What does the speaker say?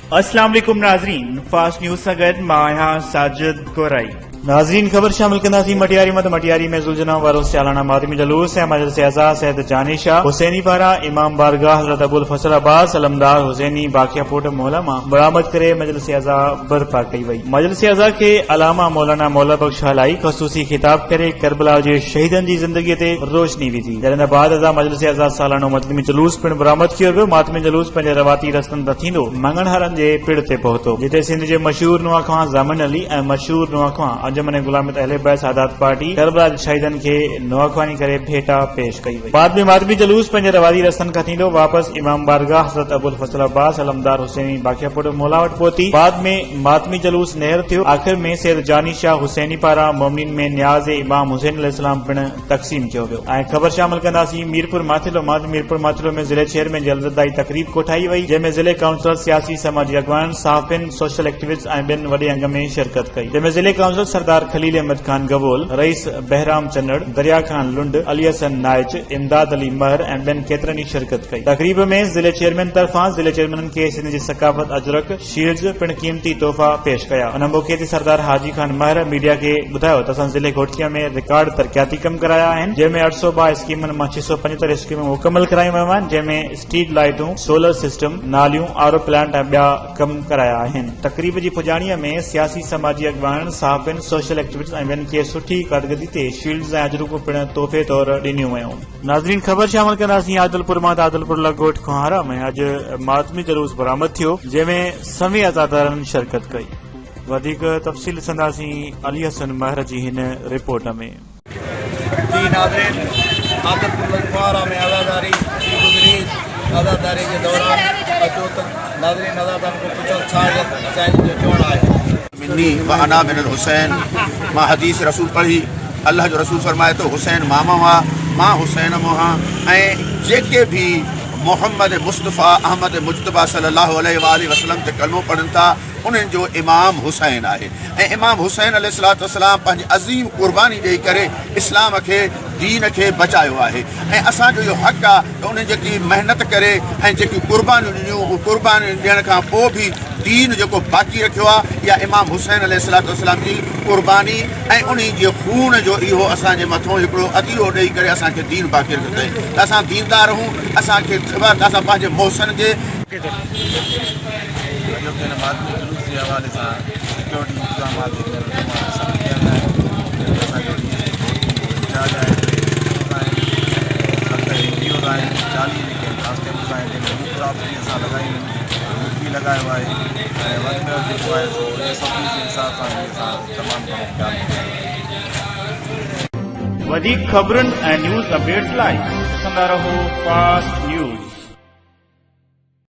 अस्सलाम वालेकुम नाज़रीन, फास्ट न्यूज़ सां गॾु मां आहियां साजिद कोराई। नाज़रीन, ख़बर शामिल कंदासीं मटियारी मत मटियारी में ज़ुलजना वारो सालाना मातमी जुलूस ऐं मजलिस अज़ा सैयद जानिशा हुसैनी पारां इमाम बारगाह हज़रत अबुल फज़ल अब्बास अलमदार हुसैनी बाक़िया पोट मोहल्ला मां बरामद करे मजलिस अज़ा बर्पा कई वई। मजलिस अज़ा खे अलामा मौलाना मौला बख्श हलाई ख़ुसूसी खिताब करे करबला जे शहीदनि जी ज़िंदगीअ ते रोशनी विधी। जॾहिं बाद अज़ा मजलिस अज़ा सालानो मातमी जुलूस पिणु बरामद कयो वियो। मातमी जुलूस पंहिंजे रवाती रस्तनि तां थींदो मंगणहारनि जे पिण ते पहुतो, जिते सिंध जे मशहूर नुआख़वां ज़ामिन अली ऐं मशहूर नुआख़वां अंजुमन गुलाम अहले बैत सादात पार्टी करबला जे शहीदनि खे नुआख़वानी करे भेटा पेश कई वई। बाद में मातमी जुलूस पंहिंजे रवाती रस्तनि खां थींदो वापस इमाम बारगाह हज़रत अबुल फज़ल अब्बास अलमदार हुसैनी बाक़िया पोट मोहल्ला वटि पहुती। बाद में मातमी जुलूस नेहर थियो। आख़िर में सैयद जानिशा हुसैनी पारां मोमिनीन में न्याज़ इमाम हुसैन अलैहिस्सलाम पिणु तक़सीम कयो वियो। ऐं ख़बर शामिल कंदासीं मीरपुर माथिलो मीरपुर माथिलो में ज़िले चेयरमैन जी अलज़दाई तक़रीब कोठाई वई, जंहिंमें ज़िले काउंसलर सियासी समाजी अॻवान साफ़िन सोशल एक्टिविस्ट ऐं ॿिन वॾे अंग में शिरकत कई, जंहिंमें ज़िले काउंसलर सरदार खलील अहमद खान गवोल, रईस बहराम चन्नड़, दरिया खान लुंड, अली हसन नाइच, इमदाद अली महर ऐं ॿियनि केतिरनि ई शिरकत कई। तक़रीब में ज़िले चेयरमैन तरफ़ां ज़िले चेयरमैननि खे सिंध जी सकाफ़त अजरक शील्ड्स पिणु क़ीमती तोहफ़ा पेश कया। उन मौक़े ते सरदार हाजी खान महर मीडिया खे ॿुधायो त असां ज़िले घोटिया में रिकॉर्ड तरक़ियाती कम कराया आहिनि, जंहिंमें 802 स्कीमनि मां 675 स्कीमूं मुकमल करायूं वयूं आहिनि, जंहिंमें स्ट्रीट लाइटूं, सोलर सिस्टम, नालियूं, आरो प्लांट ऐं ॿिया कम कराया आहिनि। तक़रीब जी पुॼाणीअ में सियासी समाजी अॻवान साफ़िन सोशल एक्टिविस्ट ऐं ॿियनि खे सुठी कारकर्दगी ते शील्ड्स ऐं अजरूं पिणु तोहफ़े तौर ॾिनियूं वयूं। नाज़रीन, ख़बर शामिल कंदासीं आदलपुर मां आदलपुर लगोट खोहारा में अॼु मातमी जुलूस बरामद थियो, जंहिंमें सभी अज़ादारनि शिरकत कई। वधीक तफ़सील ॾिसंदासीं अली हसन महर जी हिन रिपोर्ट में। जी नाज़रीन, आदलपुर खोहारा में आज़ादारी के दौरान अचो त नाज़रीन अज़ादारनि को पुछो छा जो चवण आहे। मिन्नी व अना मिनल हुसैन, मां हदीस रसूल पढ़ी, अल्लाह जो रसूल फरमाए तो हुसैन मामा हुआ, मां हुसैन मोहा, ऐं जेके भी मोहम्मद मुस्तफ़ा अहमद मुजतबा सल्लल्लाहु अलैहि वसल्लम ते कलमो पढ़नि था उन्हनि जो इमाम हुसैन आहे। ऐं इमाम हुसैन अलैहिस्सलातु वस्सलाम पंहिंजी अज़ीम क़ुर्बानी ॾेई करे इस्लाम खे दीन खे बचायो आहे। ऐं असांजो इहो हक़ आहे त उन्हनि जेकी महिनत करे ऐं जेकी क़ुर्बानियूं ॾिनियूं, उहे क़ुर्बानी ॾियण खां पोइ बि दीन जेको बाक़ी रखियो आहे या इमाम हुसैन अलैहिस्सलातु वस्सलाम जी क़ुर्बानी ऐं उन जे खून जो इहो असांजे मथां हिकिड़ो अदीरो ॾेई करे असांखे दीन बाक़ी रखंदा आहियूं त असां दीनदार रहूं। असांखे ख़बर त असां पंहिंजे मोहसिन जे मातमी जुलूस जे हवाले सां सिक्योरिटी इंतज़ामात लगायो आहे ऐं वधि जेको आहे सो सभिनी जे हिसाब सां तमामु वधीक ख़बरुनि ऐं न्यूज़ अपडेट्स लाइ ॾिसंदा रहो फास्ट न्यूज़।